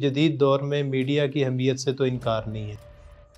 جدید دور میں میڈیا کی اہمیت سے تو انکار نہیں ہے،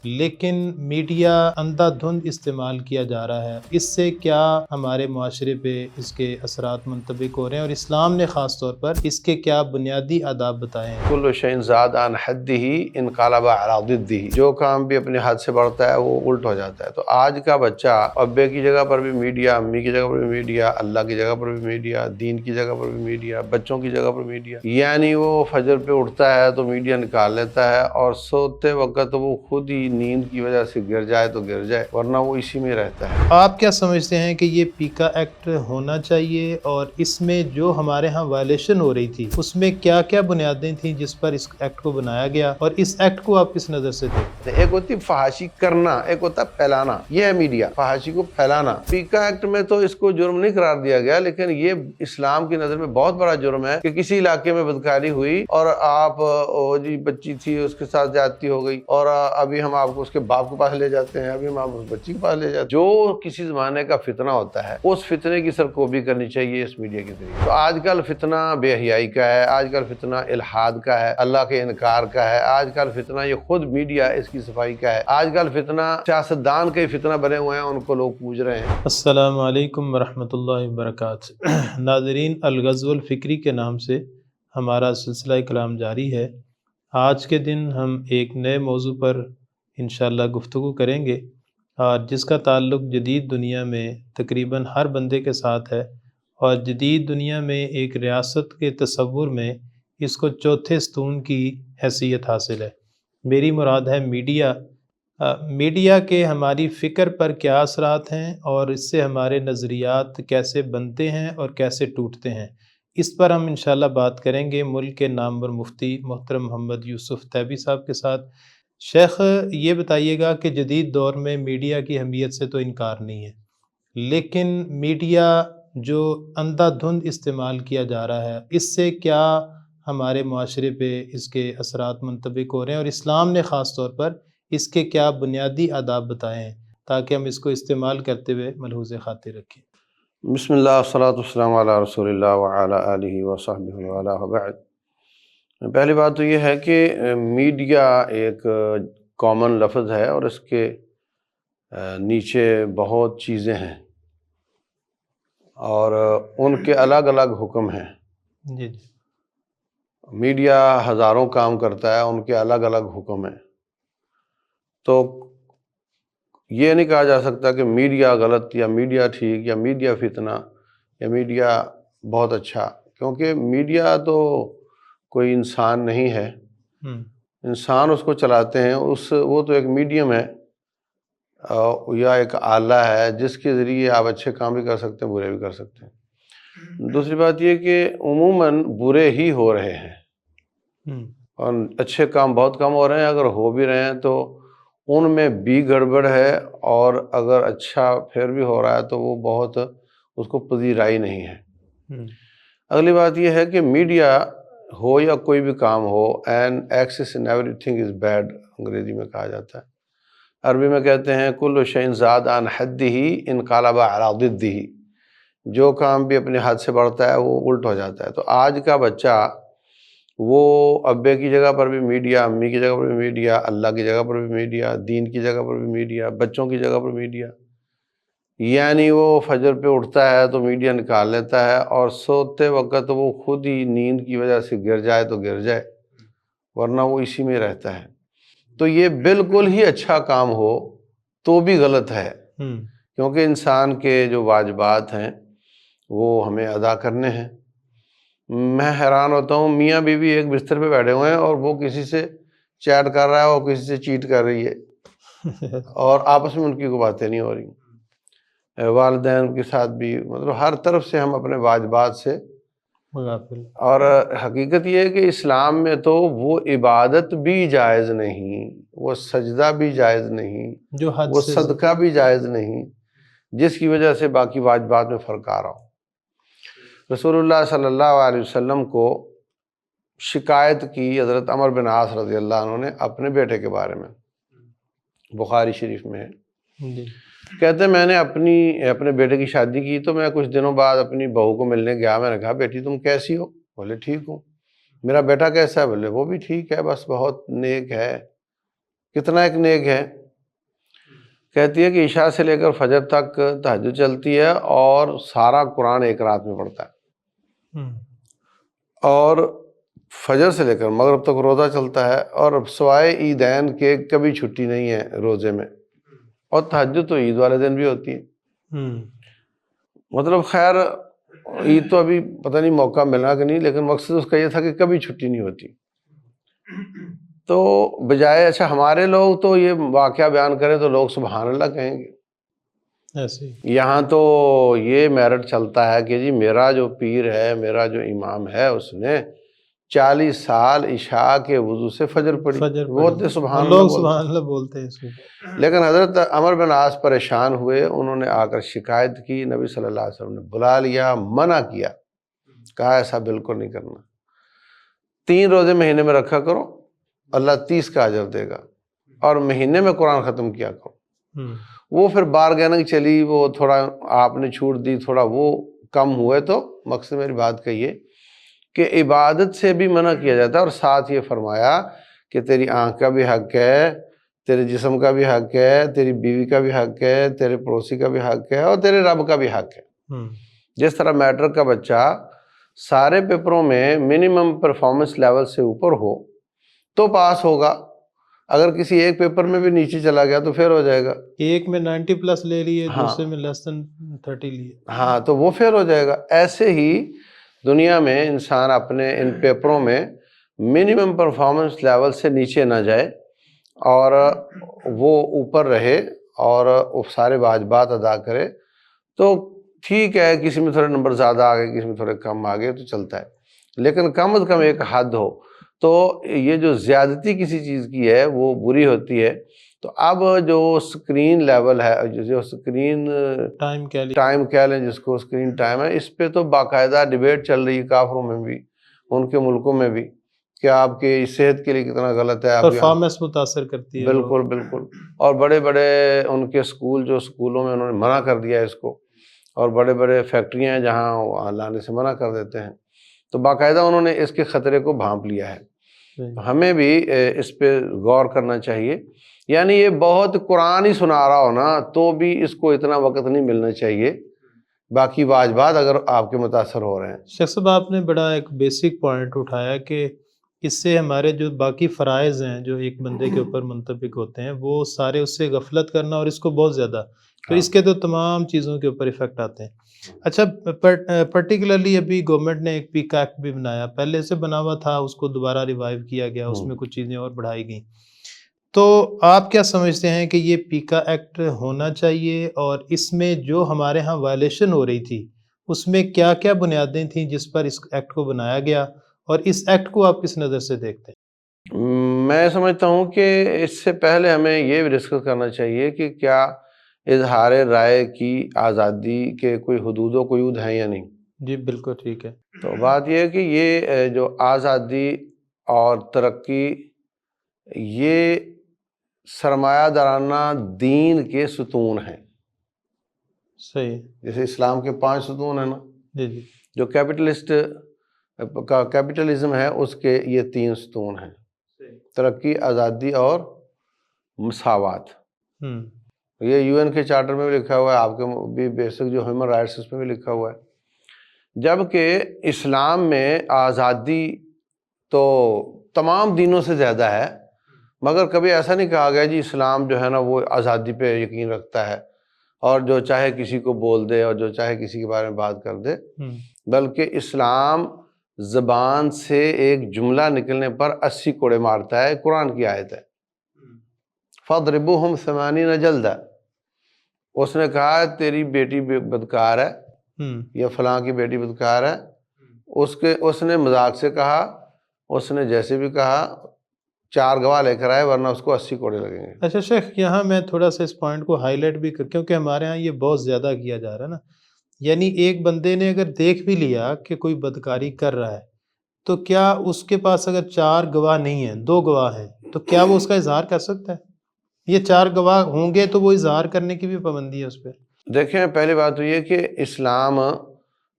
لیکن میڈیا اندھا دھند استعمال کیا جا رہا ہے۔ اس سے کیا ہمارے معاشرے پہ اس کے اثرات منطبق ہو رہے ہیں، اور اسلام نے خاص طور پر اس کے کیا بنیادی آداب بتائے ہیں؟ کل شيء زاد عن حده انقلب على ضده، جو کام بھی اپنے حد سے بڑھتا ہے وہ الٹ ہو جاتا ہے۔ تو آج کا بچہ ابے کی جگہ پر بھی میڈیا، امی کی جگہ پر بھی میڈیا، اللہ کی جگہ پر بھی میڈیا، دین کی جگہ پر بھی میڈیا، بچوں کی جگہ پر میڈیا، یعنی وہ فجر پہ اٹھتا ہے تو میڈیا نکال لیتا ہے، اور سوتے وقت وہ خود ہی نیند کی وجہ سے گر جائے تو گر جائے، ورنہ وہ اسی میں رہتا ہے۔ آپ کیا سمجھتے ہیں کہ یہ پیکا ایکٹ ہونا چاہیے، اور اس میں جو ہمارے ہاں وائلیشن ہو رہی تھی اس میں کیا کیا بنیادیں تھیں جس پر اس ایکٹ کو بنایا گیا، اور اس ایکٹ کو آپ کس نظر سے دیکھتے ہیں؟ ایک ہوتی فحاشی کرنا، ایک ہوتا پھیلانا، یہ ہے میڈیا، فحاشی کو پھیلانا۔ پیکا ایکٹ میں تو اس کو جرم نہیں قرار دیا گیا، لیکن یہ اسلام کی نظر میں بہت بڑا جرم ہے کہ کسی علاقے میں بدکاری ہوئی اور آپ جی بچی تھی اس کے ساتھ زیادتی ہو گئی، اور ابھی ہم آپ کو اس کے باپ کے پاس لے جاتے ہیں، ابھی ہم آپ اس بچی کے پاس لے جاتے ہیں۔ جو کسی زمانے کا فتنہ ہوتا ہے اس فتنے کی سرکوبی کرنی چاہیے اس میڈیا کے ذریعے۔ تو آج کل فتنہ بے حیائی کا ہے، آج کل فتنہ الحاد کا ہے، اللہ کے انکار کا ہے، آج کل فتنہ یہ خود میڈیا اس کی صفائی کا ہے، آج کل فتنہ سیاستدان کے فتنہ بنے ہوئے ہیں، ان کو لوگ پوج رہے ہیں۔ السلام علیکم ورحمۃ اللہ وبرکاتہ۔ ناظرین، الغزو الفکری کے نام سے ہمارا سلسلہ کلام جاری ہے۔ آج کے دن ہم ایک نئے موضوع پر انشاءاللہ گفتگو کریں گے، اور جس کا تعلق جدید دنیا میں تقریباً ہر بندے کے ساتھ ہے، اور جدید دنیا میں ایک ریاست کے تصور میں اس کو چوتھے ستون کی حیثیت حاصل ہے۔ میری مراد ہے میڈیا۔ میڈیا کے ہماری فکر پر کیا اثرات ہیں، اور اس سے ہمارے نظریات کیسے بنتے ہیں اور کیسے ٹوٹتے ہیں، اس پر ہم انشاءاللہ بات کریں گے ملک کے نامور مفتی محترم محمد یوسف تیبی صاحب کے ساتھ۔ شیخ، یہ بتائیے گا کہ جدید دور میں میڈیا کی اہمیت سے تو انکار نہیں ہے، لیکن میڈیا جو اندھا دھند استعمال کیا جا رہا ہے، اس سے کیا ہمارے معاشرے پہ اس کے اثرات منطبق ہو رہے ہیں، اور اسلام نے خاص طور پر اس کے کیا بنیادی آداب بتائے ہیں تاکہ ہم اس کو استعمال کرتے ہوئے ملحوظ خاطر رکھیں؟ بسم اللہ والصلاۃ والسلام علی رسول اللہ وعلی آلہ وصحبہ وعلا وبعد۔ پہلی بات تو یہ ہے کہ میڈیا ایک کامن لفظ ہے، اور اس کے نیچے بہت چیزیں ہیں، اور ان کے الگ الگ حکم ہیں۔ جی جی میڈیا ہزاروں کام کرتا ہے، ان کے الگ الگ حکم ہیں۔ تو یہ نہیں کہا جا سکتا کہ میڈیا غلط یا میڈیا ٹھیک یا میڈیا فتنہ یا میڈیا بہت اچھا، کیونکہ میڈیا تو کوئی انسان نہیں ہے، انسان اس کو چلاتے ہیں، وہ تو ایک میڈیم ہے یا ایک آلہ ہے جس کے ذریعے آپ اچھے کام بھی کر سکتے ہیں، برے بھی کر سکتے ہیں۔ دوسری بات یہ کہ عموماً برے ہی ہو رہے ہیں، اور اچھے کام بہت کم ہو رہے ہیں، اگر ہو بھی رہے ہیں تو ان میں بھی گڑبڑ ہے، اور اگر اچھا پھر بھی ہو رہا ہے تو وہ بہت اس کو پذیرائی نہیں ہے۔ اگلی بات یہ ہے کہ میڈیا ہو یا کوئی بھی کام ہو، an excess in everything is bad انگریزی میں کہا جاتا ہے۔ عربی میں کہتے ہیں کل شیء زاد عن حدہ انقلب علی ضدہ، جو کام بھی اپنے حد سے بڑھتا ہے وہ الٹ ہو جاتا ہے۔ تو آج کا بچہ وہ ابے کی جگہ پر بھی میڈیا، امی کی جگہ پر بھی میڈیا، اللہ کی جگہ پر بھی میڈیا، دین کی جگہ پر بھی میڈیا، بچوں کی جگہ پر میڈیا، یعنی وہ فجر پہ اٹھتا ہے تو میڈیا نکال لیتا ہے، اور سوتے وقت وہ خود ہی نیند کی وجہ سے گر جائے تو گر جائے، ورنہ وہ اسی میں رہتا ہے۔ تو یہ بالکل ہی اچھا کام ہو تو بھی غلط ہے، کیونکہ انسان کے جو واجبات ہیں وہ ہمیں ادا کرنے ہیں۔ میں حیران ہوتا ہوں، میاں بیوی ایک بستر پہ بیٹھے ہوئے ہیں اور وہ کسی سے چیٹ کر رہا ہے اور کسی سے چیٹ کر رہی ہے، اور آپس میں ان کی کوئی باتیں نہیں ہو رہی۔ والدین کے ساتھ بھی، مطلب ہر طرف سے ہم اپنے واجبات سے غافل۔ اور حقیقت یہ ہے کہ اسلام میں تو وہ عبادت بھی جائز نہیں، وہ سجدہ بھی جائز نہیں، جو حد وہ سے صدقہ بھی جائز نہیں، جس کی وجہ سے باقی واجبات میں فرق آ رہا ہو۔ رسول اللہ صلی اللہ علیہ وسلم کو شکایت کی حضرت عمر بن عاص رضی اللہ عنہ نے اپنے بیٹے کے بارے میں، بخاری شریف میں ہے، جی کہتے ہیں میں نے اپنے بیٹے کی شادی کی تو میں کچھ دنوں بعد اپنی بہو کو ملنے گیا، میں نے کہا بیٹی تم کیسی ہو؟ بولے ٹھیک ہوں۔ میرا بیٹا کیسا ہے؟ بولے وہ بھی ٹھیک ہے، بس بہت نیک ہے۔ کتنا ایک نیک ہے؟ کہتی ہے کہ عشاء سے لے کر فجر تک تہجد چلتی ہے اور سارا قرآن ایک رات میں پڑھتا ہے، اور فجر سے لے کر مغرب تک روزہ چلتا ہے، اور سوائے عیدین کے کبھی چھٹی نہیں ہے روزے میں، اور تہجد تو عید والے دن بھی ہوتی ہے۔ مطلب خیر عید تو ابھی پتہ نہیں موقع ملا کہ نہیں، لیکن مقصد اس کا یہ تھا کہ کبھی چھٹی نہیں ہوتی۔ تو بجائے اچھا ہمارے لوگ تو یہ واقعہ بیان کریں تو لوگ سبحان اللہ کہیں گے، ایسے یہاں تو یہ میرٹ چلتا ہے کہ جی میرا جو پیر ہے، میرا جو امام ہے، اس نے 40 سال عشاء کے وضو سے فجر پڑھی، وہ تو سبحان اللہ لوگ بولتے سبحان اللہ بولتے ہیں اس کو۔ لیکن حضرت عمر بن عاص پریشان ہوئے، انہوں نے آ کر شکایت کی، نبی صلی اللہ علیہ وسلم نے بلا لیا، منع کیا، کہا ایسا بالکل نہیں کرنا، 3 روزے مہینے میں رکھا کرو، اللہ 30 کا اجر دے گا، اور مہینے میں قرآن ختم کیا کرو۔ وہ پھر بارگیننگ چلی، وہ تھوڑا آپ نے چھوٹ دی، تھوڑا وہ کم ہوئے، تو مقصد میری بات کہیے کہ عبادت سے بھی منع کیا جاتا ہے، اور ساتھ یہ فرمایا کہ تیری آنکھ کا بھی حق ہے، تیرے جسم کا بھی حق ہے، تیری بیوی کا بھی حق ہے، تیرے پڑوسی کا بھی حق ہے، اور تیرے رب کا بھی حق ہے۔ جس طرح میٹرک کا بچہ سارے پیپروں میں منیمم پرفارمنس لیول سے اوپر ہو تو پاس ہوگا، اگر کسی ایک پیپر میں بھی نیچے چلا گیا تو فیل ہو جائے گا۔ ایک میں 90+ لے لیے، دوسرے میں لیس دین 30 لیے، ہاں تو وہ فیل ہو جائے گا۔ ایسے ہی دنیا میں انسان اپنے ان پیپروں میں منیمم پرفارمنس لیول سے نیچے نہ جائے، اور وہ اوپر رہے، اور وہ سارے واجبات ادا کرے، تو ٹھیک ہے، کسی میں تھوڑے نمبر زیادہ آ گئے، کسی میں تھوڑے کم آ گئے تو چلتا ہے، لیکن کم از کم ایک حد ہو۔ تو یہ جو زیادتی کسی چیز کی ہے وہ بری ہوتی ہے۔ تو اب جو اسکرین لیول ہے، جو اسکرین ٹائم کہہ لیں جس کو، اسکرین ٹائم ہے، اس پہ تو باقاعدہ ڈیبیٹ چل رہی ہے کافروں میں بھی، ان کے ملکوں میں بھی، کہ آپ کے صحت کے لیے کتنا غلط ہے، پرفارمنس متاثر کرتی ہے۔ بالکل بالکل، اور بڑے بڑے ان کے اسکول، جو اسکولوں میں انہوں نے منع کر دیا اس کو، اور بڑے بڑے فیکٹریاں ہیں جہاں وہاں لانے سے منع کر دیتے ہیں، تو باقاعدہ انہوں نے اس کے خطرے کو بھانپ لیا ہے۔ ہمیں بھی اس پہ غور کرنا چاہیے، یعنی یہ بہت قرآن ہی سنا رہا ہو نا تو بھی اس کو اتنا وقت نہیں ملنا چاہیے، باقی واجبات اگر آپ کے متاثر ہو رہے ہیں۔ شیخ صاحب آپ نے بڑا ایک بیسک پوائنٹ اٹھایا کہ اس سے ہمارے جو باقی فرائض ہیں جو ایک بندے کے اوپر منطبق ہوتے ہیں وہ سارے اس سے غفلت کرنا، اور اس کو بہت زیادہ، تو اس کے تو تمام چیزوں کے اوپر ایفیکٹ آتے ہیں۔ اچھا پرٹیکولرلی ابھی گورنمنٹ نے ایک پیکا ایکٹ بھی بنایا، پہلے سے بنا ہوا تھا، اس کو دوبارہ ریوائیو کیا گیا، اس میں کچھ چیزیں اور بڑھائی گئیں، تو آپ کیا سمجھتے ہیں کہ یہ پیکا ایکٹ ہونا چاہیے، اور اس میں جو ہمارے ہاں وائلیشن ہو رہی تھی اس میں کیا کیا بنیادیں تھیں جس پر اس ایکٹ کو بنایا گیا، اور اس ایکٹ کو آپ کس نظر سے دیکھتے ہیں؟ میں سمجھتا ہوں کہ اس سے پہلے ہمیں یہ بھی ڈسکس کرنا چاہیے کہ کیا اظہار رائے کی آزادی کے کوئی حدود و قیود ہیں یا نہیں۔ جی بالکل ٹھیک ہے۔ تو بات یہ ہے کہ یہ جو آزادی اور ترقی، یہ سرمایہ دارانہ دین کے ستون ہیں، صحیح، جیسے اسلام کے 5 ستون ہیں نا، جی جی، جو کیپٹلزم ہے اس کے یہ 3 ستون ہیں، ترقی، آزادی اور مساوات۔ یہ UN کے چارٹر میں بھی لکھا ہوا ہے، آپ کے بھی بیسک جو ہیومن رائٹس اس میں بھی لکھا ہوا ہے۔ جبکہ اسلام میں آزادی تو تمام دینوں سے زیادہ ہے، مگر کبھی ایسا نہیں کہا گیا جی اسلام جو ہے نا وہ آزادی پہ یقین رکھتا ہے، اور جو چاہے کسی کو بول دے اور جو چاہے کسی کے بارے میں بات کر دے، بلکہ اسلام زبان سے ایک جملہ نکلنے پر 80 کوڑے مارتا ہے۔ قرآن کی آیت ہے، فَاضْرِبُوهُمْ 80 جلدہ۔ اس نے کہا تیری بیٹی بدکار ہے، یا فلاں کی بیٹی بدکار ہے، اس نے مذاق سے کہا، اس نے جیسے بھی کہا، 4 گواہ لے کر آئے ورنہ اس کو 80 کوڑے لگیں گے۔ اچھا شیخ، یہاں میں تھوڑا سا اس پوائنٹ کو ہائی لائٹ بھی کیونکہ ہمارے ہاں یہ بہت زیادہ کیا جا رہا ہے نا، یعنی ایک بندے نے اگر دیکھ بھی لیا کہ کوئی بدکاری کر رہا ہے تو کیا اس کے پاس اگر 4 گواہ نہیں ہیں، 2 گواہ ہیں، تو کیا وہ اس کا اظہار کر سکتا ہے؟ یہ 4 گواہ ہوں گے تو وہ اظہار کرنے کی بھی پابندی ہے اس پہ۔ دیکھیں پہلی بات تو یہ کہ اسلام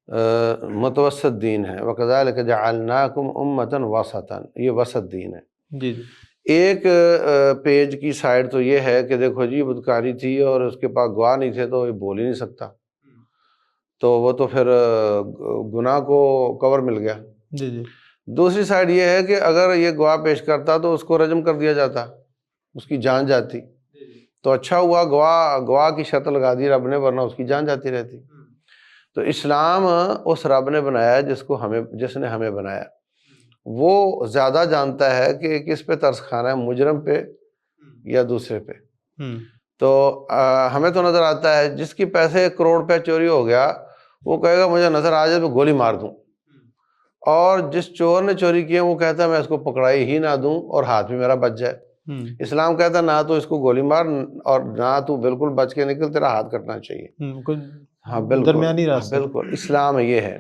متوسط دین ہے، وَكَذَلِكَ جَعَلْنَاكُمْ أُمَّةً وَسَطًا، یہ وسط دین ہے۔ جی جی ایک پیج کی سائڈ تو یہ ہے کہ دیکھو جی بدکاری تھی اور اس کے پاس گواہ نہیں تھے تو یہ بول ہی نہیں سکتا، تو وہ تو پھر گناہ کو کور مل گیا۔ جی جی دوسری سائڈ یہ ہے کہ اگر یہ گواہ پیش کرتا تو اس کو رجم کر دیا جاتا، اس کی جان جاتی، تو اچھا ہوا گواہ کی شرط لگا دی رب نے، ورنہ اس کی جان جاتی رہتی۔ تو اسلام اس رب نے بنایا جس نے ہمیں بنایا، وہ زیادہ جانتا ہے کہ کس پہ ترس کھانا ہے، مجرم پہ یا دوسرے پہ۔ تو ہمیں تو نظر آتا ہے جس کی پیسے کروڑ روپے چوری ہو گیا وہ کہے گا مجھے نظر آ جائے تو گولی مار دوں، اور جس چور نے چوری کیا وہ کہتا ہے میں اس کو پکڑائی ہی نہ دوں اور ہاتھ بھی میرا بچ جائے۔ اسلام کہتا ہے نہ تو اس کو گولی مار اور نہ تو بالکل بچ کے نکل، تیرا ہاتھ کٹنا چاہیے۔ ہاں بالکل، درمیانی راستہ، بالکل اسلام یہ ہے۔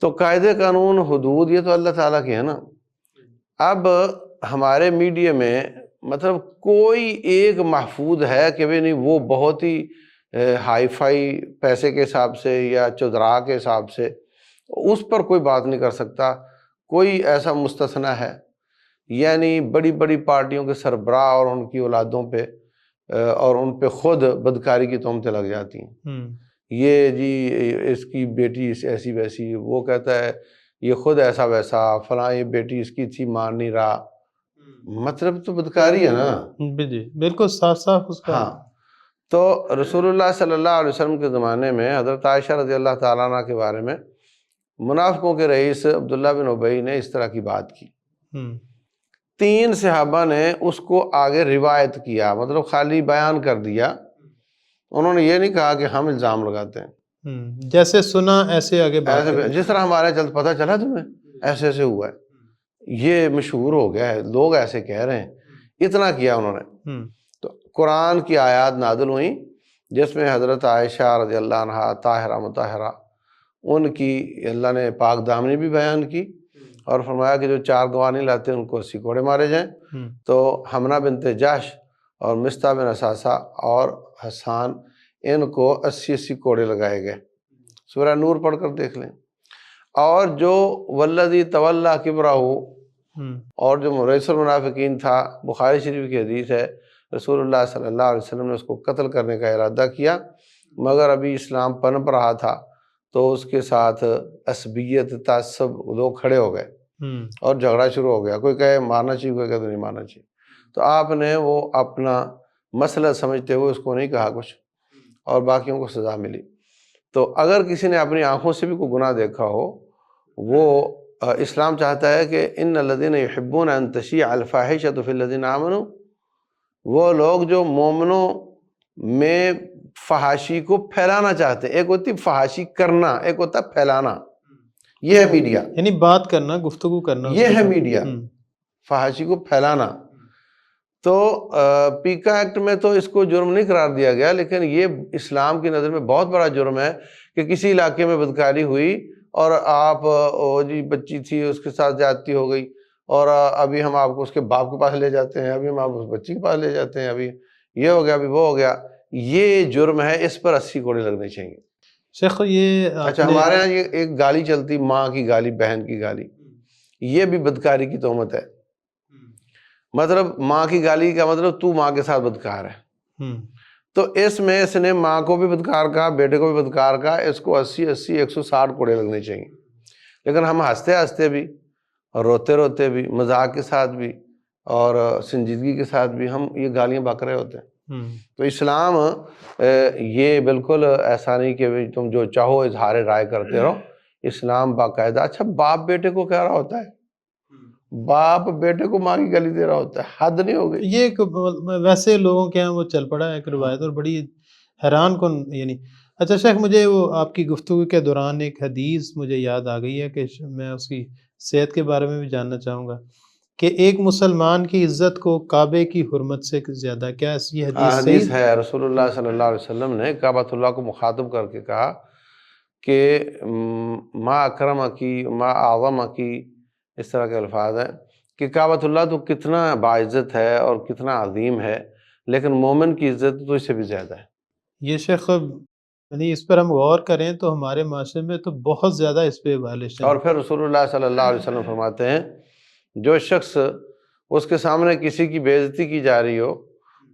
تو قاعدے قانون حدود یہ تو اللہ تعالیٰ کی ہے نا۔ اب ہمارے میڈیا میں مطلب کوئی ایک محفوظ ہے کہ بھی نہیں، وہ بہت ہی ہائی فائی پیسے کے حساب سے یا چودراہ کے حساب سے، اس پر کوئی بات نہیں کر سکتا۔ کوئی ایسا مستثنا ہے، یعنی بڑی بڑی پارٹیوں کے سربراہ اور ان کی اولادوں پہ اور ان پہ خود بدکاری کی تہمتیں لگ جاتی ہیں۔ یہ جی اس کی بیٹی ایسی ویسی، وہ کہتا ہے یہ خود ایسا ویسا، فلاں یہ بیٹی اس کی تھی مان نہیں رہا، مطلب تو بدکاری ہے نا۔ جی بالکل صاف صاف اس کا۔ ہاں، تو رسول اللہ صلی اللہ علیہ وسلم کے زمانے میں حضرت عائشہ رضی اللہ تعالیٰ عنہ کے بارے میں منافقوں کے رئیس عبداللہ بن ابی نے اس طرح کی بات کی۔ 3 صحابہ نے اس کو آگے روایت کیا، مطلب خالی بیان کر دیا، انہوں نے یہ نہیں کہا کہ ہم الزام لگاتے ہیں، جیسے سنا ایسے آگے بات ایسے جس طرح ہمارے پتہ چلا تمہیں ایسے ایسے ہوا ہے، یہ مشہور ہو گیا ہے، لوگ ایسے کہہ رہے ہیں، اتنا کیا انہوں نے۔ تو قرآن کی آیات نازل ہوئیں جس میں حضرت عائشہ رضی اللہ عنہا طاہرہ مطہرہ، ان کی اللہ نے پاک دامنی بھی بیان کی اور فرمایا کہ جو 4 گواہ نہیں لاتے ان کو 80 کوڑے مارے جائیں۔ تو حمنہ بنت جحش اور مصطح بن اثاثہ اور حسان، ان کو 80 کوڑے لگائے گئے۔ سورہ نور پڑھ کر دیکھ لیں۔ اور جو والذی تولی کبرہ، اور جو رئیس المنافقین تھا، بخاری شریف کی حدیث ہے، رسول اللہ صلی اللہ علیہ وسلم نے اس کو قتل کرنے کا ارادہ کیا، مگر ابھی اسلام پنپ رہا تھا تو اس کے ساتھ عصبیت تعصب لوگ کھڑے ہو گئے اور جھگڑا شروع ہو گیا، کوئی کہے مارنا چاہیے، کوئی کہے نہیں مارنا چاہیے۔ تو آپ نے وہ اپنا مسئلہ سمجھتے ہوئے اس کو نہیں کہا کچھ، اور باقیوں کو سزا ملی۔ تو اگر کسی نے اپنی آنکھوں سے بھی کوئی گناہ دیکھا ہو، وہ اسلام چاہتا ہے کہ ان الذین یحبون ان تشیع الفاحشۃ فی الذین آمنوا، وہ لوگ جو مومنوں میں فحاشی کو پھیلانا چاہتے ہیں۔ ایک ہوتی فحاشی کرنا، ایک ہوتا پھیلانا، یہ ہے میڈیا، یعنی بات کرنا، گفتگو کرنا، یہ ہے میڈیا، فحاشی کو پھیلانا۔ تو پیکا ایکٹ میں تو اس کو جرم نہیں قرار دیا گیا، لیکن یہ اسلام کی نظر میں بہت بڑا جرم ہے کہ کسی علاقے میں بدکاری ہوئی اور آپ جی بچی تھی اس کے ساتھ زیادتی ہو گئی، اور ابھی ہم آپ کو اس کے باپ کے پاس لے جاتے ہیں، ابھی ہم آپ اس بچی کے پاس لے جاتے ہیں، ابھی یہ ہو گیا، ابھی وہ ہو گیا، یہ جرم ہے، اس پر 80 کوڑے لگنے چاہیے۔ شیخ یہ اچھا، ہمارے یہاں یہ ایک گالی چلتی، ماں کی گالی، بہن کی گالی، یہ بھی بدکاری کی تہمت ہے۔ مطلب ماں کی گالی کا مطلب تو ماں کے ساتھ بدکار ہے، تو اس میں اس نے ماں کو بھی بدکار کہا، بیٹے کو بھی بدکار کہا، اس کو 80 160 کوڑے لگنے چاہیے۔ لیکن ہم ہنستے ہنستے بھی اور روتے روتے بھی، مذاق کے ساتھ بھی اور سنجیدگی کے ساتھ بھی ہم یہ گالیاں بک رہے ہوتے ہیں۔ تو اسلام یہ بالکل ایسا نہیں کہ تم جو چاہو اظہار رائے کرتے رہو، اسلام باقاعدہ، اچھا باپ بیٹے کو کہہ رہا ہوتا ہے، باپ بیٹے کو ماں کی گالی دے رہا ہوتا ہے، حد نہیں ہو گئی؟ یہ ویسے لوگوں کے یہاں وہ چل پڑا ہے ایک روایت، اور بڑی حیران کن یعنی۔ اچھا شیخ، مجھے وہ آپ کی گفتگو کے دوران ایک حدیث مجھے یاد آ گئی ہے کہ میں اس کی صحت کے بارے میں بھی جاننا چاہوں گا کہ ایک مسلمان کی عزت کو کعبے کی حرمت سے زیادہ، کیا یہ حدیث حدیث ہے؟ رسول اللہ صلی اللہ علیہ وسلم نے کعبۃ اللہ کو مخاطب کر کے کہا کہ ما اکرمکی ما اعظمکی، اس طرح کے الفاظ ہیں کہ کعبۃ اللہ تو کتنا باعزت ہے اور کتنا عظیم ہے، لیکن مومن کی عزت تو اس سے بھی زیادہ ہے۔ یہ شیخ یعنی اس پر ہم غور کریں تو ہمارے معاشرے میں تو بہت زیادہ اس پہ وائلیشن اور ہے۔ پھر رسول اللہ صلی اللہ علیہ وسلم فرماتے ہیں جو شخص اس کے سامنے کسی کی بے عزتی کی جا رہی ہو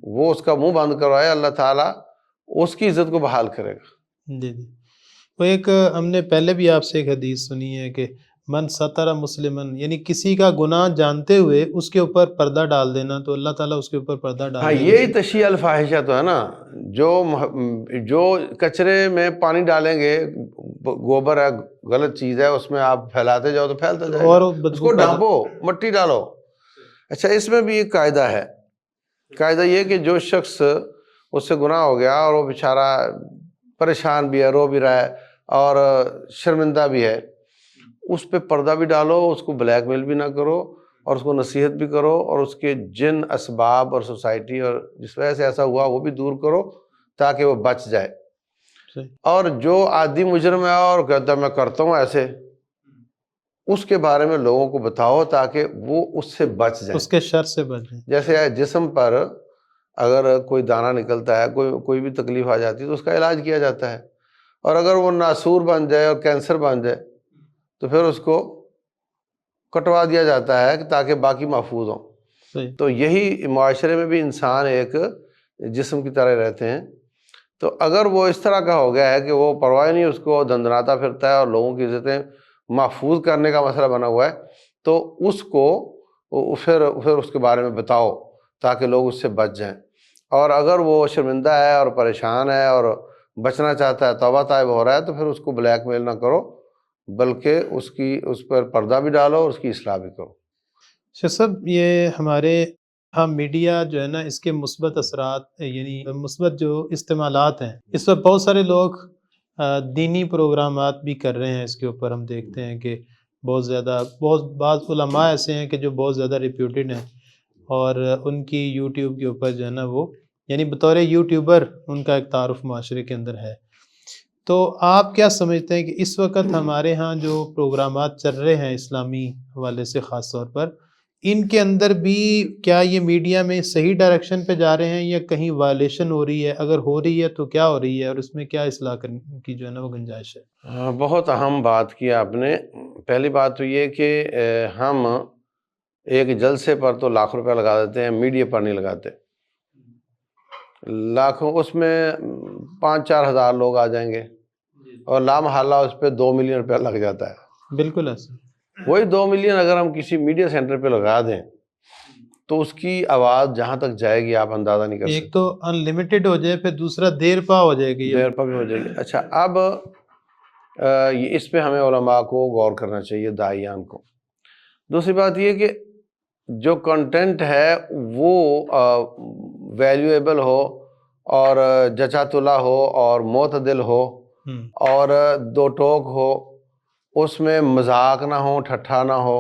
وہ اس کا منہ بند کروائے، اللہ تعالیٰ اس کی عزت کو بحال کرے گا۔ جی جی، وہ ایک ہم نے پہلے بھی آپ سے ایک حدیث سنی ہے کہ من ستر مسلمن، یعنی کسی کا گناہ جانتے ہوئے اس کے اوپر پردہ ڈال دینا، تو اللہ تعالیٰ اس کے اوپر پردہ ہاں، ڈال دے گا۔ یہی تشیع الفاحشہ تو ہے نا، جو کچرے میں پانی ڈالیں گے، گوبر ہے، غلط چیز ہے، اس میں آپ پھیلاتے جاؤ تو پھیلتا جائے گا، اور اس بدبو کو پیدا، ڈھانپو، مٹی ڈالو۔ اچھا، اس میں بھی ایک قاعدہ ہے، قاعدہ یہ کہ جو شخص اس سے گناہ ہو گیا اور وہ بیچارہ پریشان بھی ہے، رو بھی رہا ہے اور شرمندہ بھی ہے، اس پہ پردہ بھی ڈالو، اس کو بلیک میل بھی نہ کرو اور اس کو نصیحت بھی کرو، اور اس کے جن اسباب اور سوسائٹی اور جس وجہ سے ایسا ہوا وہ بھی دور کرو تاکہ وہ بچ جائے۔ صحیح، اور جو عادی مجرم ہے اور کہتا ہے میں کرتا ہوں ایسے، اس کے بارے میں لوگوں کو بتاؤ تاکہ وہ اس سے بچ جائیں۔ اس کے شر سے بچیں۔ جیسے جسم پر اگر کوئی دانہ نکلتا ہے، کوئی بھی تکلیف آ جاتی ہے تو اس کا علاج کیا جاتا ہے، اور اگر وہ ناسور بن جائے اور کینسر بن جائے تو پھر اس کو کٹوا دیا جاتا ہے تاکہ باقی محفوظ ہوں۔ صحیح، تو یہی معاشرے میں بھی انسان ایک جسم کی طرح رہتے ہیں، تو اگر وہ اس طرح کا ہو گیا ہے کہ وہ پرواہ نہیں، اس کو دندناتا پھرتا ہے اور لوگوں کی عزتیں محفوظ کرنے کا مسئلہ بنا ہوا ہے، تو اس کو پھر اس کے بارے میں بتاؤ تاکہ لوگ اس سے بچ جائیں۔ اور اگر وہ شرمندہ ہے اور پریشان ہے اور بچنا چاہتا ہے، توبہ طائب ہو رہا ہے، تو پھر اس کو بلیک میل نہ کرو بلکہ اس پر پردہ بھی ڈالو اور اس کی اصلاح بھی کرو۔ شیخ صاحب، یہ ہمارے میڈیا جو ہے نا، اس کے مثبت اثرات، یعنی مثبت جو استعمالات ہیں، اس پر بہت سارے لوگ دینی پروگرامات بھی کر رہے ہیں۔ اس کے اوپر ہم دیکھتے ہیں کہ بہت بعض علماء ایسے ہیں کہ جو بہت زیادہ ریپیوٹیڈ ہیں، اور ان کی یوٹیوب کے اوپر جو ہے نا وہ، یعنی بطور یوٹیوبر ان کا ایک تعارف معاشرے کے اندر ہے۔ تو آپ کیا سمجھتے ہیں کہ اس وقت ہمارے ہاں جو پروگرامات چل رہے ہیں اسلامی حوالے سے خاص طور پر، ان کے اندر بھی کیا یہ میڈیا میں صحیح ڈائریکشن پہ جا رہے ہیں یا کہیں وائلیشن ہو رہی ہے؟ اگر ہو رہی ہے تو کیا ہو رہی ہے، اور اس میں کیا اصلاح کرنے کی جو ہے نا وہ گنجائش ہے؟ بہت اہم بات کی آپ نے۔ پہلی بات تو یہ کہ ہم ایک جلسے پر تو لاکھ روپے لگا دیتے ہیں، میڈیا پر نہیں لگاتے۔ لاکھوں، اس میں 5-4 ہزار لوگ آ جائیں گے اور لامحالہ اس پہ 2 ملین روپیہ لگ جاتا ہے۔ بالکل ایسا۔ وہی 2 ملین اگر ہم کسی میڈیا سینٹر پہ لگا دیں تو اس کی آواز جہاں تک جائے گی آپ اندازہ نہیں کر سکتے۔ ایک تو ان لمیٹڈ ہو جائے، پھر دوسرا دیر پا ہو جائے گی، دیر پر بھی ہو جائے گی۔ اچھا، اب اس پہ ہمیں علماء کو غور کرنا چاہیے، داعیان کو۔ دوسری بات یہ کہ جو کنٹینٹ ہے وہ ویلیویبل ہو اور جچا تلا ہو اور معتدل ہو اور دو ٹوک ہو، اس میں مذاق نہ ہو، ٹھٹھا نہ ہو،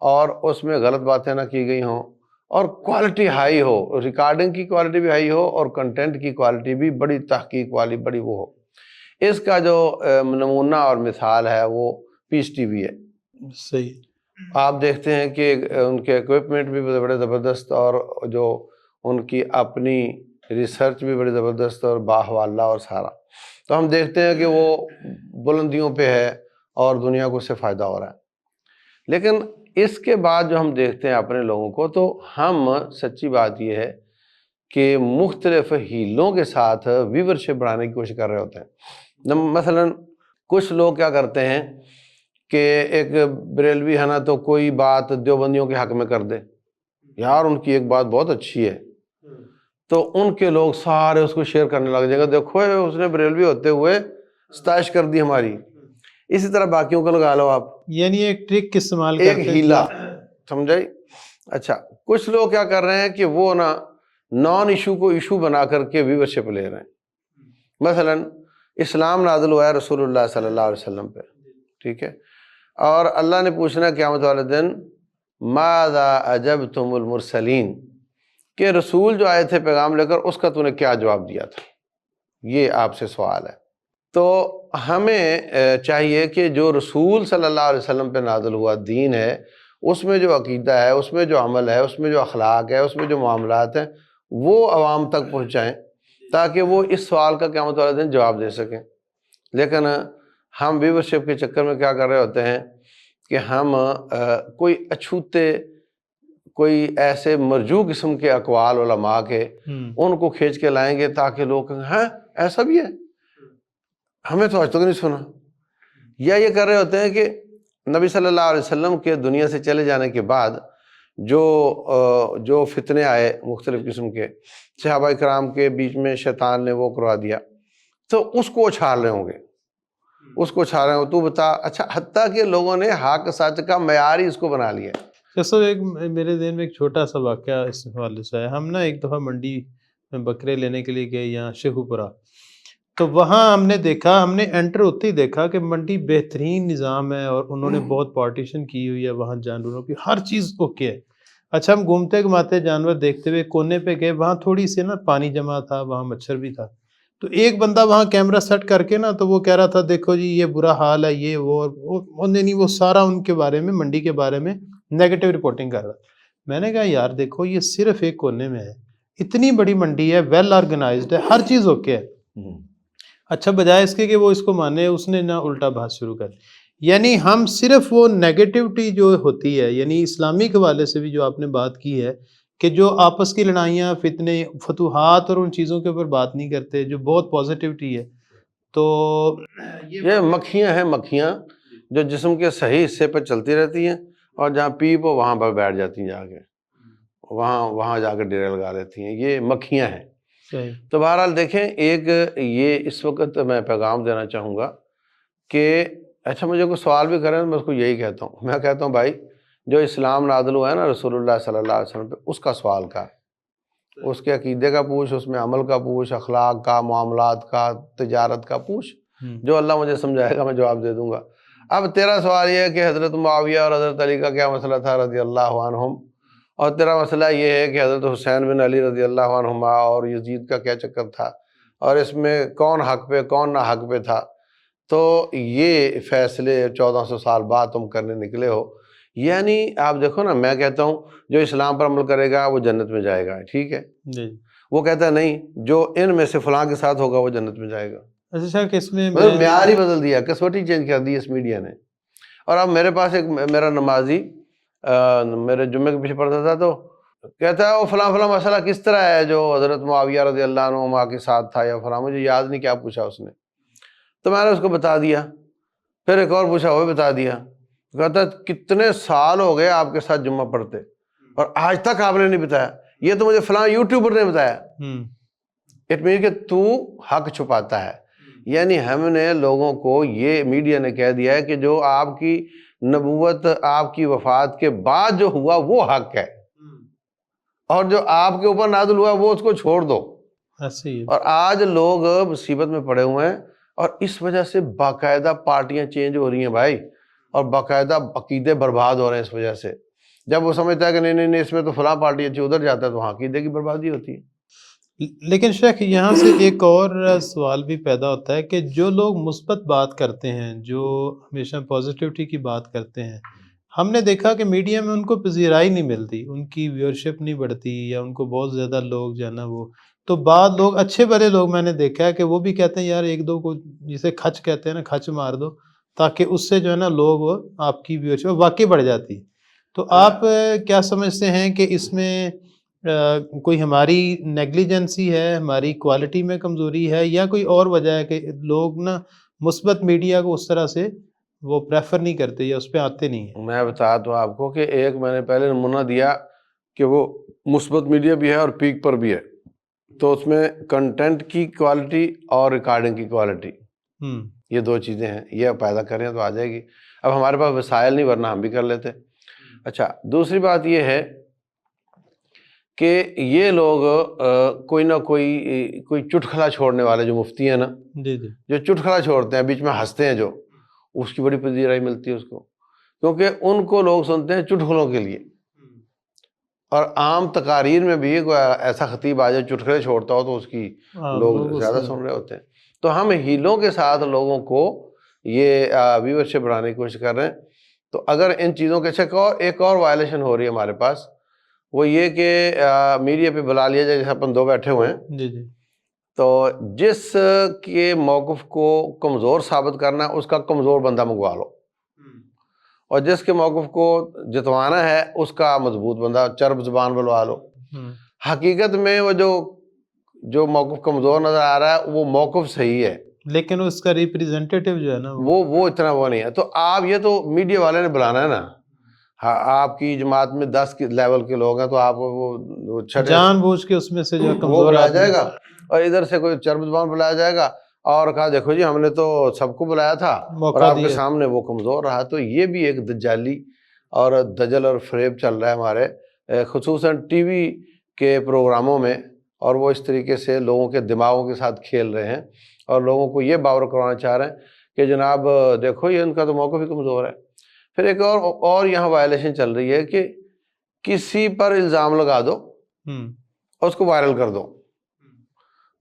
اور اس میں غلط باتیں نہ کی گئی ہوں، اور کوالٹی ہائی ہو، ریکارڈنگ کی کوالٹی بھی ہائی ہو اور کنٹینٹ کی کوالٹی بھی بڑی تحقیق والی، بڑی وہ ہو۔ اس کا جو نمونہ اور مثال ہے وہ پیس ٹی وی ہے۔ صحیح۔ آپ دیکھتے ہیں کہ ان کے ایکوپمنٹ بھی بڑے زبردست، اور جو ان کی اپنی ریسرچ بھی بڑی زبردست اور باحوالہ اور سارا، تو ہم دیکھتے ہیں کہ وہ بلندیوں پہ ہے اور دنیا کو اس سے فائدہ ہو رہا ہے۔ لیکن اس کے بعد جو ہم دیکھتے ہیں اپنے لوگوں کو، تو ہم سچی بات یہ ہے کہ مختلف ہیلوں کے ساتھ ویورشپ بڑھانے کی کوشش کر رہے ہوتے ہیں۔ مثلا کچھ لوگ کیا کرتے ہیں کہ ایک بریلوی ہے نا تو کوئی بات دیوبندیوں کے حق میں کر دے، یار ان کی ایک بات بہت اچھی ہے، تو ان کے لوگ سارے اس کو شیئر کرنے لگ جائیں گے، دیکھو اس نے بریلوی ہوتے ہوئے ستائش کر دی ہماری۔ اسی طرح باقیوں کو لگا لو آپ، یعنی ایک ٹرک استعمال ایک کرتے ہیں۔ ہیلا، سمجھائی؟ اچھا، کچھ لوگ کیا کر رہے ہیں کہ وہ نا نان ایشو کو ایشو بنا کر کے ویورشپ لے رہے ہیں۔ مثلا اسلام نازل ہوا ہے رسول اللہ صلی اللہ علیہ وسلم پہ، ٹھیک ہے، اور اللہ نے پوچھنا قیامت والے دن ماذا اجبتم المرسلین، کہ رسول جو آئے تھے پیغام لے کر، اس کا تو نے کیا جواب دیا تھا، یہ آپ سے سوال ہے۔ تو ہمیں چاہیے کہ جو رسول صلی اللہ علیہ وسلم پہ نازل ہوا دین ہے، اس میں جو عقیدہ ہے، اس میں جو عمل ہے، اس میں جو اخلاق ہے، اس میں جو معاملات ہیں، وہ عوام تک پہنچائیں، تاکہ وہ اس سوال کا قیامت والے دن جواب دے سکیں. لیکن ہم ویورشپ کے چکر میں کیا کر رہے ہوتے ہیں کہ ہم کوئی اچھوتے، کوئی ایسے مرجو قسم کے اقوال علماء کے ان کو کھینچ کے لائیں گے تاکہ لوگ کہیں ہاں ایسا بھی ہے، ہمیں تو آج تک نہیں سنا. یا یہ کر رہے ہوتے ہیں کہ نبی صلی اللہ علیہ وسلم کے دنیا سے چلے جانے کے بعد جو فتنے آئے مختلف قسم کے، صحابہ کرام کے بیچ میں شیطان نے وہ کروا دیا، تو اس کو اچھال رہے ہوں گے، اس کو اچھال رہے ہوں. تو بتا، اچھا حتیٰ کہ لوگوں نے حق سچ کا معیار ہی اس کو بنا لیا. جیسا ایک میرے ذہن میں ایک چھوٹا سا واقعہ اس حوالے سے ہے. ہم نا ایک دفعہ منڈی میں بکرے لینے کے لیے گئے یہاں شیخو پورہ، تو وہاں ہم نے دیکھا، ہم نے انٹر ہوتے ہی دیکھا کہ منڈی بہترین نظام ہے اور انہوں نے بہت پارٹیشن کی ہوئی ہے، وہاں جانوروں کی ہر چیز اوکے ہے. اچھا ہم گھومتے گھماتے جانور دیکھتے ہوئے کونے پہ گئے، وہاں تھوڑی سی نا پانی جمع تھا، وہاں مچھر بھی تھا. تو ایک بندہ وہاں کیمرہ سیٹ کر کے نا تو وہ کہہ رہا تھا دیکھو جی یہ برا حال ہے، یہ وہ نہیں، وہ سارا ان کے بارے میں، منڈی کے بارے میں نیگیٹو رپورٹنگ کر رہا. میں نے کہا یار دیکھو یہ صرف ایک کونے میں ہے، اتنی بڑی منڈی ہے، ویل آرگنائزڈ ہے، ہر چیز اوکے ہے. اچھا بجائے اس کے کہ وہ اس کو مانے، اس نے نہ الٹا بحث شروع کر دی. یعنی ہم صرف وہ نیگیٹیوٹی جو ہوتی ہے، یعنی اسلامی حوالے سے بھی جو آپ نے بات کی ہے کہ جو آپس کی لڑائیاں، فتنے، فتوحات اور ان چیزوں کے اوپر بات نہیں کرتے، جو بہت پازیٹیوٹی ہے. تو یہ مکھیاں ہیں، مکھیاں جو جسم کے صحیح حصے پہ چلتی رہتی ہیں اور جہاں پیپ ہو وہاں پر بیٹھ جاتی ہیں، جا کے وہاں جا کے ڈیرے لگا لیتی ہیں. یہ مکھیاں ہیں. صحیح. تو بہرحال دیکھیں، ایک یہ اس وقت میں پیغام دینا چاہوں گا کہ اچھا مجھے کوئی سوال بھی کریں تو میں اس کو یہی کہتا ہوں، میں کہتا ہوں بھائی جو اسلام نازل ہوا ہے نا رسول اللہ صلی اللہ علیہ وسلم پہ، اس کا سوال کر، اس کے عقیدے کا پوچھ، اس میں عمل کا پوچھ، اخلاق کا، معاملات کا، تجارت کا پوچھ. جو اللہ مجھے سمجھائے گا میں جواب دے دوں گا. اب تیرا سوال یہ ہے کہ حضرت معاویہ اور حضرت علی کا کیا مسئلہ تھا رضی اللہ عنہم، اور تیرا مسئلہ یہ ہے کہ حضرت حسین بن علی رضی اللہ عنہما اور یزید کا کیا چکر تھا، اور اس میں کون حق پہ کون نہ حق پہ تھا. تو یہ فیصلے 1400 سال بعد تم کرنے نکلے ہو. یعنی آپ دیکھو نا، میں کہتا ہوں جو اسلام پر عمل کرے گا وہ جنت میں جائے گا، ٹھیک ہے. وہ کہتا ہے نہیں، جو ان میں سے فلاں کے ساتھ ہوگا وہ جنت میں جائے گا. اچھا کہ اس میں معیار ہی بدل دیا، کسوٹی چینج کر دی اس میڈیا نے. اور اب میرے پاس ایک میرا نمازی میرے جمعے کے پیچھے پڑھتا تھا، تو کہتا ہے وہ فلاں مسئلہ کس طرح ہے جو حضرت معاویہ رضی اللہ عنہ کے ساتھ تھا، یا فلاں، مجھے یاد نہیں کیا پوچھا اس نے. تو میں نے اس کو بتا دیا. پھر ایک اور پوچھا، وہ بتا دیا. کہتا کتنے سال ہو گئے آپ کے ساتھ جمعہ پڑھتے اور آج تک آپ نے نہیں بتایا، یہ تو مجھے فلاں یوٹیوبر نے بتایا. اٹ مین کہ تو حق چھپاتا ہے. یعنی ہم نے لوگوں کو، یہ میڈیا نے کہہ دیا ہے کہ جو آپ کی نبوت، آپ کی وفات کے بعد جو ہوا وہ حق ہے، اور جو آپ کے اوپر نازل ہوا وہ اس کو چھوڑ دو. اور آج لوگ مصیبت میں پڑے ہوئے ہیں، اور اس وجہ سے باقاعدہ پارٹیاں چینج ہو رہی ہیں بھائی، اور باقاعدہ عقیدے برباد ہو رہے ہیں اس وجہ سے. جب وہ سمجھتا ہے کہ نہیں اس میں تو فلاں پارٹی اچھی، ادھر جاتا ہے تو وہاں عقیدے کی بربادی ہوتی ہے. لیکن شیخ یہاں سے ایک اور سوال بھی پیدا ہوتا ہے کہ جو لوگ مثبت بات کرتے ہیں، جو ہمیشہ پازیٹیوٹی کی بات کرتے ہیں، ہم نے دیکھا کہ میڈیا میں ان کو پذیرائی نہیں ملتی، ان کی ویورشپ نہیں بڑھتی، یا ان کو بہت زیادہ لوگ جو ہے نا وہ، تو بعض لوگ اچھے بڑے لوگ میں نے دیکھا ہے کہ وہ بھی کہتے ہیں یار ایک دو کو جسے کھچ کہتے ہیں نا، کھچ مار دو تاکہ اس سے جو ہے نا لوگ آپ کی ویورشپ واقعی بڑھ جاتی. تو آپ کیا سمجھتے ہیں کہ اس میں کوئی ہماری نیگلیجنسی ہے، ہماری کوالٹی میں کمزوری ہے، یا کوئی اور وجہ ہے کہ لوگ نا مثبت میڈیا کو اس طرح سے وہ پریفر نہیں کرتے یا اس پہ آتے نہیں ہیں؟ میں بتا دوں آپ کو کہ ایک میں نے پہلے نمونہ دیا کہ وہ مثبت میڈیا بھی ہے اور پیک پر بھی ہے. تو اس میں کنٹینٹ کی کوالٹی اور ریکارڈنگ کی کوالٹی، یہ دو چیزیں ہیں، یہ پیدا کریں تو آ جائے گی. اب ہمارے پاس وسائل نہیں، ورنہ ہم بھی کر لیتے. اچھا دوسری بات یہ ہے کہ یہ لوگ کوئی نہ کوئی چٹکلا چھوڑنے والے جو مفتی ہیں نا، جو چٹکلا چھوڑتے ہیں، بیچ میں ہنستے ہیں، جو اس کی بڑی پذیرائی ملتی ہے اس کو، کیونکہ ان کو لوگ سنتے ہیں چٹکلوں کے لیے. اور عام تقاریر میں بھی کوئی ایسا خطیب آ جائے چٹکلے چھوڑتا ہو تو اس کی لوگ زیادہ سن رہے ہوتے ہیں. تو ہم ہیلوں کے ساتھ لوگوں کو یہ ویورشپ بڑھانے کی کوشش کر رہے ہیں. تو اگر ان چیزوں کے ایک اور وائلیشن ہو رہی ہے ہمارے پاس، وہ یہ کہ میڈیا پہ بلا لیا جائے، جیسے اپن دو بیٹھے ہوئے ہیں، تو جس کے موقف کو کمزور ثابت کرنا ہے اس کا کمزور بندہ منگوا لو، اور جس کے موقف کو جتوانا ہے اس کا مضبوط بندہ چرب زبان بلوا لو۔ حقیقت میں وہ جو موقف کمزور نظر آ رہا ہے وہ موقف صحیح ہے، لیکن اس کا ریپریزنٹیٹیو جو ہے نا وہ اتنا وہ نہیں ہے۔ تو آپ یہ تو میڈیا والے نے بلانا ہے نا، آپ کی جماعت میں 10 لیول کے لوگ ہیں تو آپ وہ جان بوجھ کے اس میں سے جو وہ کمزور بلایا آدمی جائے گا، اور ادھر سے کوئی چرب زبان بلایا جائے گا اور کہا دیکھو جی ہم نے تو سب کو بلایا تھا اور موقع آپ کے دیا۔ سامنے وہ کمزور رہا۔ تو یہ بھی ایک دجالی اور دجل اور فریب چل رہا ہے ہمارے خصوصاً ٹی وی کے پروگراموں میں، اور وہ اس طریقے سے لوگوں کے دماغوں کے ساتھ کھیل رہے ہیں اور لوگوں کو یہ باور کروانا چاہ رہے ہیں کہ جناب دیکھو یہ ان کا تو موقف ہی کمزور ہے۔ پھر ایک اور یہاں وائلیشن چل رہی ہے کہ کسی پر الزام لگا دو اور اس کو وائرل کر دو،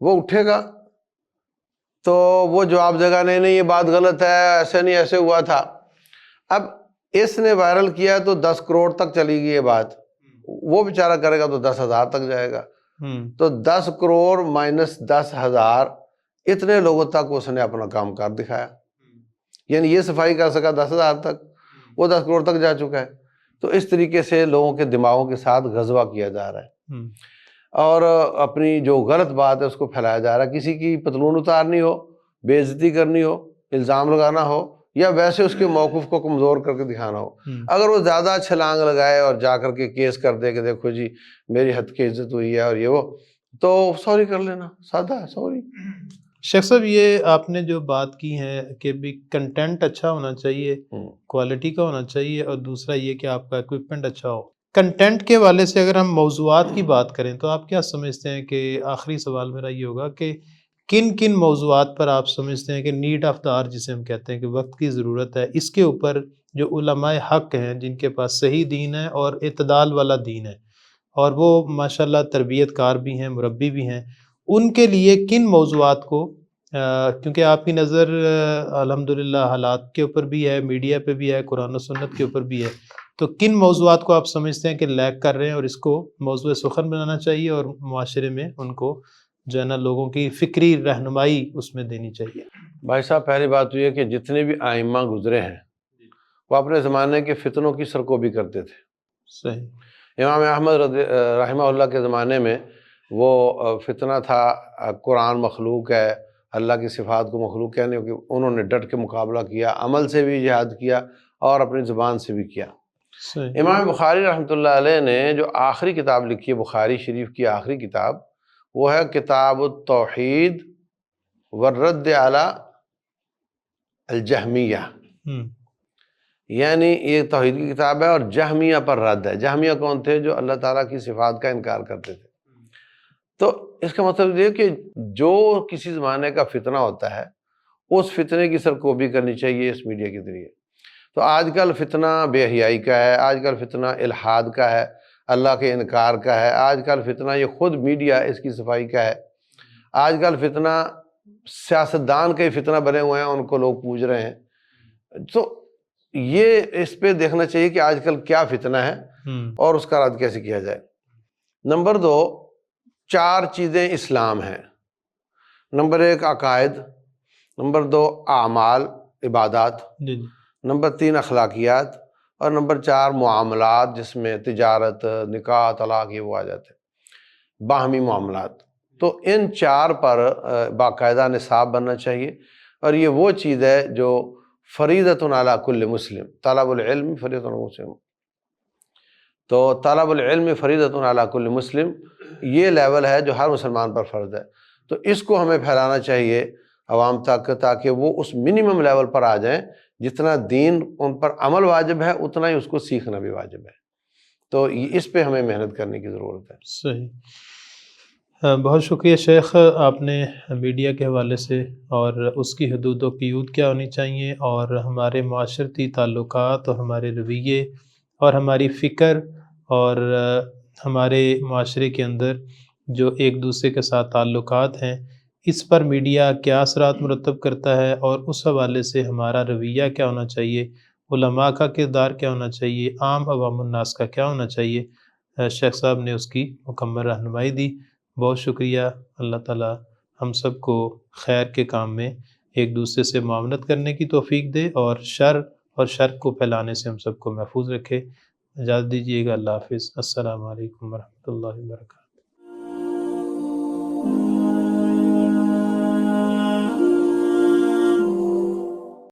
وہ اٹھے گا تو وہ جواب دے گا نہیں یہ بات غلط ہے، ایسے نہیں ایسے ہوا تھا۔ اب اس نے وائرل کیا تو 10 کروڑ تک چلی گئی یہ بات، وہ بیچارہ کرے گا تو 10,000 تک جائے گا، تو 10 کروڑ مائنس 10,000 اتنے لوگوں تک اس نے اپنا کام کر دکھایا، یعنی یہ صفائی کر سکا 10,000 تک، وہ 10 کروڑ تک جا چکا ہے۔ تو اس طریقے سے لوگوں کے دماغوں کے ساتھ غزوہ کیا جا رہا ہے اور اپنی جو غلط بات ہے اس کو پھیلایا جا رہا ہے۔ کسی کی پتلون اتارنی ہو، بے عزتی کرنی ہو، الزام لگانا ہو، یا ویسے اس کے موقف کو کمزور کر کے دکھانا ہو، اگر وہ زیادہ چھلانگ لگائے اور جا کر کے کیس کر دے کہ دیکھو جی میری حد کی عزت ہوئی ہے اور یہ وہ، تو سوری کر لینا، سادہ ہے سوری۔ شیخ صاحب یہ آپ نے جو بات کی ہے کہ بھی کنٹینٹ اچھا ہونا چاہیے، کوالٹی کا ہونا چاہیے، اور دوسرا یہ کہ آپ کا اکوپمنٹ اچھا ہو۔ کنٹینٹ کے والے سے اگر ہم موضوعات کی بات کریں تو آپ کیا سمجھتے ہیں کہ آخری سوال میرا یہ ہوگا کہ کن موضوعات پر آپ سمجھتے ہیں کہ نیڈ آف دا آر جسے ہم کہتے ہیں کہ وقت کی ضرورت ہے، اس کے اوپر جو علماء حق ہیں جن کے پاس صحیح دین ہے اور اعتدال والا دین ہے، اور وہ ماشاءاللہ تربیت کار بھی ہیں، مربی بھی ہیں، ان کے لیے کن موضوعات کو کیونکہ آپ کی نظر الحمدللہ حالات کے اوپر بھی ہے، میڈیا پہ بھی ہے، قرآن و سنت کے اوپر بھی ہے، تو کن موضوعات کو آپ سمجھتے ہیں کہ لیک کر رہے ہیں اور اس کو موضوع سخن بنانا چاہیے اور معاشرے میں ان کو جو ہے نا لوگوں کی فکری رہنمائی اس میں دینی چاہیے؟ بھائی صاحب پہلی بات تو یہ کہ جتنے بھی ائمہ گزرے ہیں وہ اپنے زمانے کے فتنوں کی سرکوبی کرتے تھے۔ صحیح۔ امام احمد رحمہ اللہ کے زمانے میں وہ فتنہ تھا قرآن مخلوق ہے، اللہ کی صفات کو مخلوق کہنے کہ انہوں نے ڈٹ کے مقابلہ کیا، عمل سے بھی جہاد کیا اور اپنی زبان سے بھی کیا۔ صحیح۔ امام بخاری رحمۃ اللہ علیہ نے جو آخری کتاب لکھی ہے، بخاری شریف کی آخری کتاب، وہ ہے کتاب التوحید والرد علی الجہمیہ، یعنی یہ توحید کی کتاب ہے اور جہمیہ پر رد ہے۔ جہمیہ کون تھے؟ جو اللہ تعالیٰ کی صفات کا انکار کرتے تھے۔ تو اس کا مطلب یہ کہ جو کسی زمانے کا فتنہ ہوتا ہے اس فتنے کی سرکوبی کرنی چاہیے اس میڈیا کے ذریعے۔ تو آج کل فتنہ بے حیائی کا ہے، آج کل فتنہ الحاد کا ہے، اللہ کے انکار کا ہے، آج کل فتنہ یہ خود میڈیا اس کی صفائی کا ہے، آج کل فتنہ سیاستدان کے فتنہ بنے ہوئے ہیں، ان کو لوگ پوج رہے ہیں۔ تو یہ اس پہ دیکھنا چاہیے کہ آج کل کیا فتنہ ہے اور اس کا رد کیسے کیا جائے۔ نمبر 2، 4 چیزیں اسلام ہیں۔ نمبر 1 عقائد، نمبر 2 اعمال عبادات، نمبر 3 اخلاقیات، اور نمبر 4 معاملات جس میں تجارت، نکاح، طلاق یہ وہ آ جاتے ہیں، باہمی معاملات۔ تو ان 4 پر باقاعدہ نصاب بننا چاہیے، اور یہ وہ چیز ہے جو فریضۃ علی کل مسلم، طلب العلم فریضۃ علی مسلم۔ تو طلب العلم فریضۃ علی کل مسلم یہ لیول ہے جو ہر مسلمان پر فرض ہے۔ تو اس کو ہمیں پھیلانا چاہیے عوام تک تاکہ وہ اس منیمم لیول پر آ جائیں، جتنا دین ان پر عمل واجب ہے اتنا ہی اس کو سیکھنا بھی واجب ہے۔ تو اس پہ ہمیں محنت کرنے کی ضرورت ہے۔ صحیح۔ بہت شکریہ شیخ، آپ نے میڈیا کے حوالے سے اور اس کی حدود و قیود کیا ہونی چاہیے، اور ہمارے معاشرتی تعلقات اور ہمارے رویے اور ہماری فکر اور ہمارے معاشرے کے اندر جو ایک دوسرے کے ساتھ تعلقات ہیں، اس پر میڈیا کیا اثرات مرتب کرتا ہے، اور اس حوالے سے ہمارا رویہ کیا ہونا چاہیے، علماء کا کردار کیا ہونا چاہیے، عام عوام الناس کا کیا ہونا چاہیے، شیخ صاحب نے اس کی مکمل رہنمائی دی۔ بہت شکریہ۔ اللہ تعالیٰ ہم سب کو خیر کے کام میں ایک دوسرے سے معاونت کرنے کی توفیق دے، اور شر کو پھیلانے سے ہم سب کو محفوظ رکھے۔ اجازت دیجیے گا، اللہ حافظ، السلام علیکم ورحمۃ اللہ وبرکاتہ۔